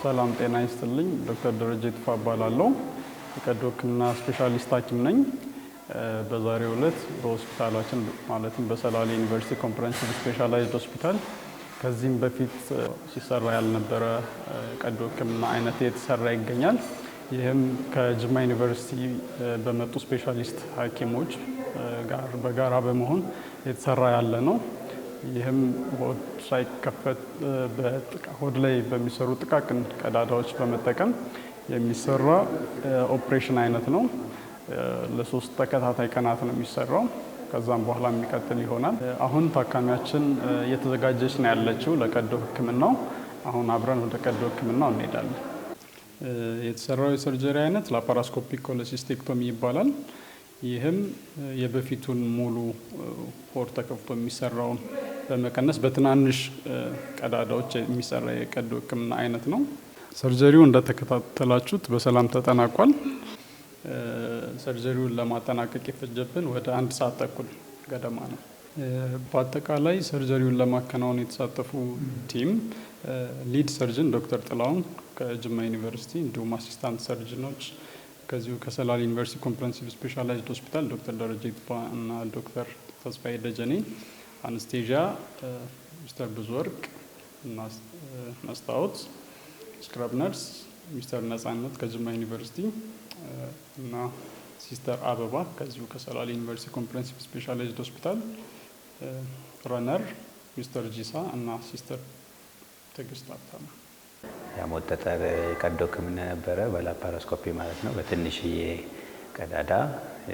ሰላም ጤና ይስጥልኝ ዶክተር ደረጀ ይጥፋ እባላለሁ የቀዶ ሕክምና ስፔሻሊስት ሐኪም ነኝ በዛሬው ዕለት በሆስፒታላችን ማለትም በሰላሌ ዩኒቨርሲቲ ኮምፕሬሄንሲቭ ስፔሻላይዝድ ሆስፒታል ከዚህም በፊት ሲሰራ ያልነበረ ቀዶ ሕክምና አይነት የተሰራ ይገኛል ይህም ከጅማ ዩኒቨርሲቲ በመጡ ስፔሻሊስት ሐኪሞች ጋር በጋራ በመሆን የተሰራ ያለ ነው ይህም ሆድ ሳይከፈት ሆድ ላይ በሚሰሩ ጥቃቅን ቀዳዳዎች በመጠቀም የሚሰራ ኦፕሬሽን አይነት ነው ለሶስት ተከታታይ ቀናት ነው የሚሰራው ከዛም በኋላ የሚቀጥል ይሆናል አሁን ታካሚያችን እየተዘጋጀች ነው ያለችው ለቀዶ ሕክምናው አሁን አብረን ወደ ቀዶ ሕክምናው እንሄዳለን የተሰራው የሰርጀሪ አይነት ላፓራስኮፒክ ኮሎሲስቴክቶሚ ይባላል ይህም የበፊቱን ሙሉ ሆድ ተከፍቶ የሚሰራውን በመቀነስ በትናንሽ ቀዳዳዎች የሚሰራ የቀዶ ሕክምና አይነት ነው ሰርጀሪው እንደተከታተላችሁት በሰላም ተጠናቋል ሰርጀሪውን ለማጠናቀቅ የፈጀብን ወደ 1 ሰዓት ተኩል ገደማ ነው በአጠቃላይ ሰርጀሪውን ለማከናወን የተሳተፉ ቲም ሊድ ሰርጅን ዶክተር ጥላውን ከጅማ ዩኒቨርሲቲ እንዲሁም አሲስታንት ሰርጅኖች ከዚሁ ከሰላሌ ዩኒቨርሲቲ ኮምፕሬሄንሲቭ ስፔሻላይዝድ ሆስፒታል ዶክተር ደረጀ ይጥፋ እና ዶክተር ተስፋዬ ደጀኔ አነስቴዥያ ሚስተር ብዙወርቅ እና መስታወት ስክራብ ነርስ ሚስተር ነጻነት ከጅማ ዩኒቨርሲቲ እና ሲስተር አበባ ከዚሁ ከሰላሌ ዩኒቨርሲቲ ኮምፕሬሄንሲቭ ስፔሻላይዝድ ሆስፒታል ረነር ሚስተር ጂሳ እና ሲስተር ትዕግስት አብታማ የሞት ጠጠር ቀዶ ሕክምና ነበረ በላፓራስኮፒ ማለት ነው በትንሽዬ ቀዳዳ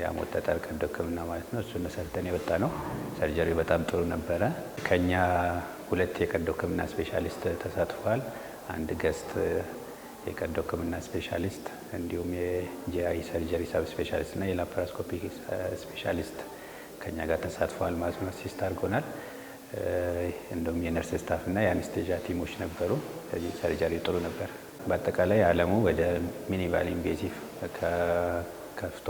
የሞት ጠጠር ቀዶ ሕክምና ማለት ነው እሱን ሰርተን የወጣ ነው ሰርጀሪው በጣም ጥሩ ነበረ ከኛ 2 የቀዶ ሕክምና ስፔሻሊስት ተሳትፏል አንድ ገስት የቀዶ ሕክምና ስፔሻሊስት እንዲሁም የጂአይ ሰርጀሪ ሰብ ስፔሻሊስት እና የላፓራስኮፒ ስፔሻሊስት ከኛ ጋር ተሳትፏል ማለት ነው አሲስት አድርጎናል እንደውም የነርስ ስታፍ እና የአነስቴዥያ ቲሞች ነበሩ ስለዚህ ሰርጀሪው ጥሩ ነበር በአጠቃላይ ዓለሙ ወደ ሚኒማል ኢንቬሲቭ ከፍቶ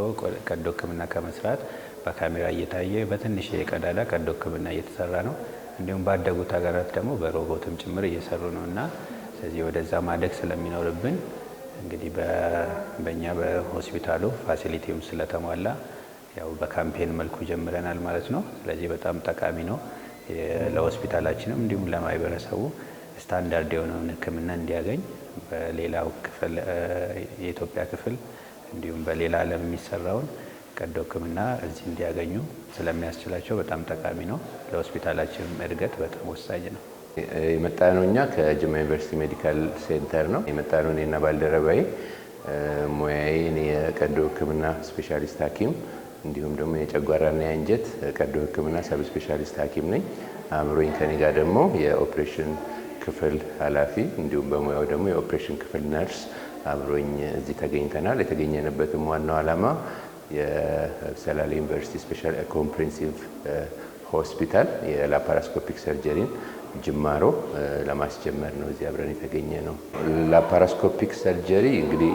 ቀዶ ሕክምና ከመስራት በካሜራ እየታየ በትንሽ የቀዳዳ ቀዶ ሕክምና እየተሰራ ነው እንዲሁም ባደጉት ሀገራት ደግሞ በሮቦትም ጭምር እየሰሩ ነውና ስለዚህ ወደዛ ማደግ ስለሚኖርብን እንግዲህ በእኛ በሆስፒታሉ ፋሲሊቲውም ስለተሟላ ያው በካምፔን መልኩ ጀምረናል ማለት ነው ስለዚህ በጣም ጠቃሚ ነው ለሆስፒታላችንም እንዲሁም ለማህበረሰቡ ስታንዳርድ የሆነውን ሕክምና እንዲያገኝ በሌላው ክፍል የኢትዮጵያ ክፍል እንዲሁም በሌላ ዓለም የሚሰራውን ቀዶ ሕክምና እዚህ እንዲያገኙ ስለሚያስችላቸው በጣም ጠቃሚ ነው ለሆስፒታላችንም እድገት በጣም ወሳኝ ነው የመጣነው እኛ ከጅማ ዩኒቨርሲቲ ሜዲካል ሴንተር ነው የመጣነው እኔና ባልደረባዬ ሙያዬ የቀዶ ሕክምና ስፔሻሊስት ሐኪም እንዲሁም ደግሞ የጨጓራና የአንጀት ቀዶ ሕክምና ሰብ ስፔሻሊስት ሐኪም ነኝ አምሮኝ ከኔ ጋር ደግሞ የኦፕሬሽን ክፍል ኃላፊ እንዲሁም በሙያው ደግሞ የኦፕሬሽን ክፍል ነርስ አብሮኝ እዚህ ተገኝተናል የተገኘንበትም ዋናው ዓላማ የሰላሌ ዩኒቨርሲቲ ስፔሻል ኮምፕሬሄንሲቭ ሆስፒታል የላፓራስኮፒክ ሰርጀሪን ጅማሮ ለማስጀመር ነው እዚህ አብረን የተገኘ ነው ላፓራስኮፒክ ሰርጀሪ እንግዲህ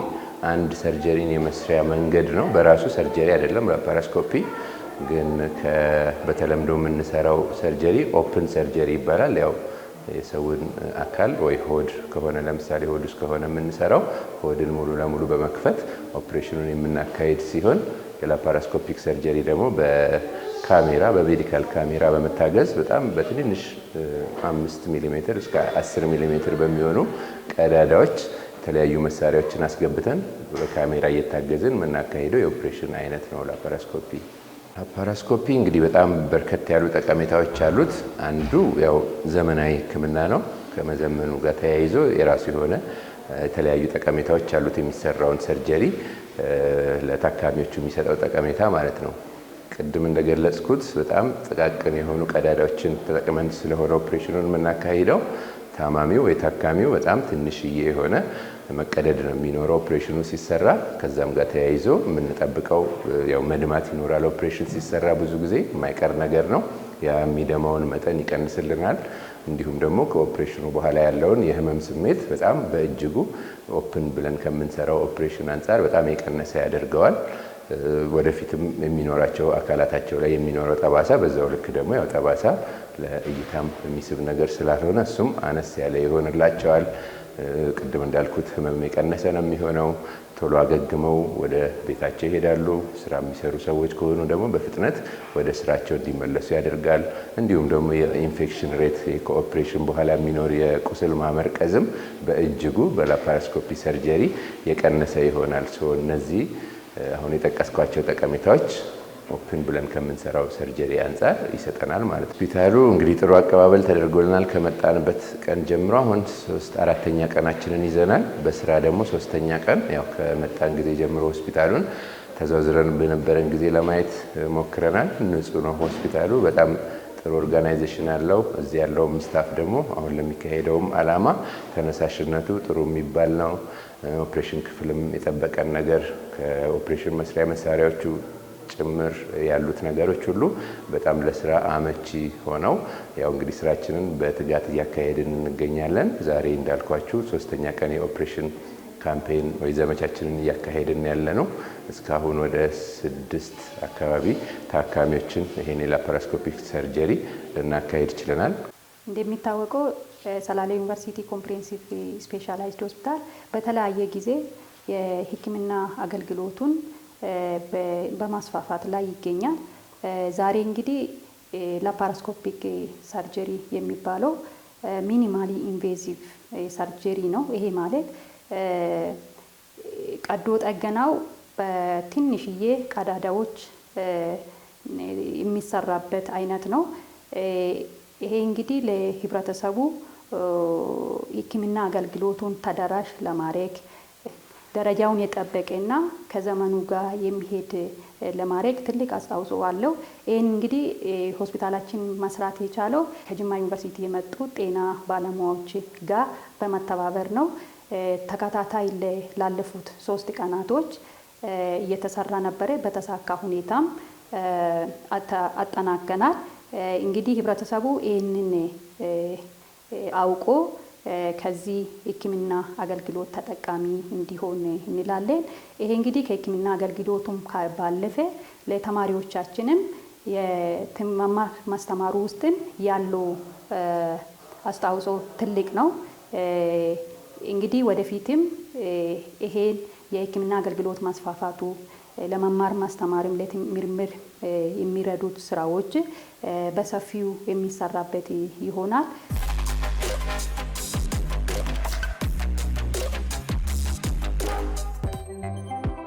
አንድ ሰርጀሪን የመስሪያ መንገድ ነው በራሱ ሰርጀሪ አይደለም ላፓራስኮፒ ግን በተለምዶ የምንሰራው ሰርጀሪ ኦፕን ሰርጀሪ ይባላል ያው የሰውን አካል ወይ ሆድ ከሆነ ለምሳሌ ሆድ ውስጥ ከሆነ የምንሰራው ሆድን ሙሉ ለሙሉ በመክፈት ኦፕሬሽኑን የምናካሄድ ሲሆን የላፓራስኮፒክ ሰርጀሪ ደግሞ በካሜራ በሜዲካል ካሜራ በመታገዝ በጣም በትንሽ 5 ሚሊ ሜትር እስከ 10 ሚሊ ሜትር በሚሆኑ ቀዳዳዎች የተለያዩ መሳሪያዎችን አስገብተን በካሜራ እየታገዝን የምናካሄደው የኦፕሬሽን አይነት ነው ላፓራስኮፒ ላፓራስኮፒ እንግዲህ በጣም በርከት ያሉ ጠቀሜታዎች አሉት አንዱ ያው ዘመናዊ ሕክምና ነው ከመዘመኑ ጋር ተያይዞ የራሱ የሆነ የተለያዩ ጠቀሜታዎች አሉት የሚሰራውን ሰርጀሪ ለታካሚዎቹ የሚሰጠው ጠቀሜታ ማለት ነው ቅድም እንደገለጽኩት በጣም ጥቃቅን የሆኑ ቀዳዳዎችን ተጠቅመን ስለሆነ ኦፕሬሽኑን የምናካሂደው ታማሚው ወይ ታካሚው በጣም ትንሽዬ የሆነ መቀደድ ነው የሚኖረው ኦፕሬሽኑ ሲሰራ ከዛም ጋር ተያይዞ የምንጠብቀው ያው መድማት ይኖራል ኦፕሬሽን ሲሰራ ብዙ ጊዜ የማይቀር ነገር ነው ያ የሚደማውን መጠን ይቀንስልናል እንዲሁም ደግሞ ከኦፕሬሽኑ በኋላ ያለውን የህመም ስሜት በጣም በእጅጉ ኦፕን ብለን ከምንሰራው ኦፕሬሽን አንፃር በጣም የቀነሰ ያደርገዋል ወደፊትም የሚኖራቸው አካላታቸው ላይ የሚኖረው ጠባሳ በዛው ልክ ደግሞ ያው ጠባሳ ለእይታም የሚስብ ነገር ስላልሆነ እሱም አነስ ያለ ይሆንላቸዋል ቅድም እንዳልኩት ህመም የቀነሰ ነው የሚሆነው። ቶሎ አገግመው ወደ ቤታቸው ይሄዳሉ። ስራ የሚሰሩ ሰዎች ከሆኑ ደግሞ በፍጥነት ወደ ስራቸው እንዲመለሱ ያደርጋል። እንዲሁም ደግሞ የኢንፌክሽን ሬት ከኦፕሬሽን በኋላ የሚኖር የቁስል ማመርቀዝም በእጅጉ በላፓራስኮፒ ሰርጀሪ የቀነሰ ይሆናል። እነዚህ አሁን የጠቀስኳቸው ጠቀሜታዎች ኦፕን ብለን ከምንሰራው ሰርጀሪ አንጻር ይሰጠናል ማለት ነው። ሆስፒታሉ እንግዲህ ጥሩ አቀባበል ተደርጎልናል ከመጣንበት ቀን ጀምሮ። አሁን 4ኛ ቀናችንን ይዘናል። በስራ ደግሞ 3ኛ ቀን ያው ከመጣን ጊዜ ጀምሮ ሆስፒታሉን ተዘዋውረን በነበረን ጊዜ ለማየት ሞክረናል። ንጹህ ነው ሆስፒታሉ። በጣም ጥሩ ኦርጋናይዜሽን አለው። እዚህ ያለውም ስታፍ ደግሞ አሁን ለሚካሄደውም አላማ ተነሳሽነቱ ጥሩ የሚባል ነው። ኦፕሬሽን ክፍልም የጠበቀን ነገር ከኦፕሬሽን መስሪያ መሳሪያዎቹ ጭምር ያሉት ነገሮች ሁሉ በጣም ለስራ አመቺ ሆነው ያው እንግዲህ ስራችንን በትጋት እያካሄድን እንገኛለን። ዛሬ እንዳልኳችሁ 3ኛ ቀን የኦፕሬሽን ካምፔን ወይ ዘመቻችንን እያካሄድን ያለነው። እስካሁን ወደ 6 አካባቢ ታካሚዎችን ይሄን የላፓራስኮፒክ ሰርጀሪ ልናካሄድ ችለናል። እንደሚታወቀው ሰላሌ ዩኒቨርሲቲ ኮምፕሬሄንሲቭ ስፔሻላይዝድ ሆስፒታል በተለያየ ጊዜ የሕክምና አገልግሎቱን በማስፋፋት ላይ ይገኛል። ዛሬ እንግዲህ ላፓራስኮፒክ ሰርጀሪ የሚባለው ሚኒማሊ ኢንቬዚቭ ሰርጀሪ ነው። ይሄ ማለት ቀዶ ጠገናው በትንሽዬ ቀዳዳዎች የሚሰራበት አይነት ነው። ይሄ እንግዲህ ለህብረተሰቡ የሕክምና አገልግሎቱን ተደራሽ ለማድረግ ደረጃውን የጠበቀና ከዘመኑ ጋር የሚሄድ ለማድረግ ትልቅ አስተዋጽኦ አለው። ይህን እንግዲህ ሆስፒታላችን መስራት የቻለው ከጅማ ዩኒቨርሲቲ የመጡ ጤና ባለሙያዎች ጋር በመተባበር ነው። ተከታታይ ላለፉት 3 ቀናቶች እየተሰራ ነበረ። በተሳካ ሁኔታም አጠናቀናል። እንግዲህ ህብረተሰቡ ይህንን አውቆ ከዚህ ሕክምና አገልግሎት ተጠቃሚ እንዲሆን እንላለን። ይሄ እንግዲህ ከሕክምና አገልግሎቱም ባለፈ ለተማሪዎቻችንም የመማር ማስተማሩ ውስጥም ያለው አስተዋጽኦ ትልቅ ነው። እንግዲህ ወደፊትም ይሄን የሕክምና አገልግሎት ማስፋፋቱ ለመማር ማስተማርም ለምርምር የሚረዱት ስራዎች በሰፊው የሚሰራበት ይሆናል።